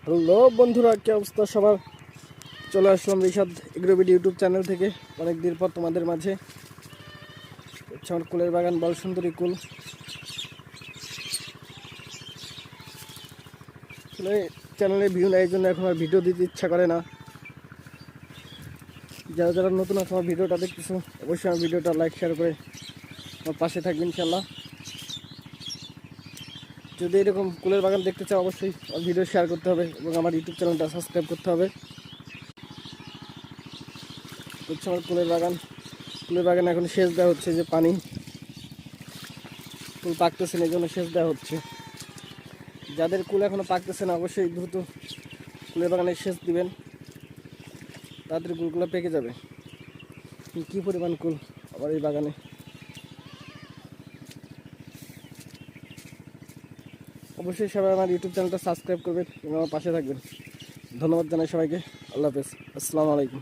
Hello বন্ধুরা, কি অবস্থা সবার? চলে আসলাম রিশাদ এগ্রোবিডি ইউটিউব চ্যানেল থেকে অনেক দিন পর তোমাদের মাঝে। হচ্ছে আমার কুলের বাগান, বল সুন্দরী কুল। আসলে চ্যানেলে ভিউ নেয়, এই জন্য এখন আর ভিডিও দিতে ইচ্ছা করে না। যারা যারা নতুন আছে আমার ভিডিওটা দেখতেছো, অবশ্যই আমার ভিডিওটা লাইক শেয়ার করে আমার পাশে থাকবে ইনশাল্লাহ। যদি এরকম কুলের বাগান দেখতে চাও, অবশ্যই আমার ভিডিও শেয়ার করতে হবে এবং আমার ইউটিউব চ্যানেলটা সাবস্ক্রাইব করতে হবে। হচ্ছে আমার কুলের বাগান এখন সেচ দেওয়া হচ্ছে, যে পানি ফুল পাকতেছে না, এই জন্য সেচ দেওয়া হচ্ছে। যাদের কুল এখনো পাকতেছে না, অবশ্যই দ্রুত কুলের বাগানে সেচ দিবেন, তাড়াতাড়ি কুলগুলো পেকে যাবে। কি পরিমাণ কুল আমার এই বাগানে! অবশ্যই সবাই আমার ইউটিউব চ্যানেলটা সাবস্ক্রাইব করবেন এবং আমার পাশে থাকবেন। ধন্যবাদ জানাই সবাইকে। আল্লাহ হাফেজ, আসসালামু আলাইকুম।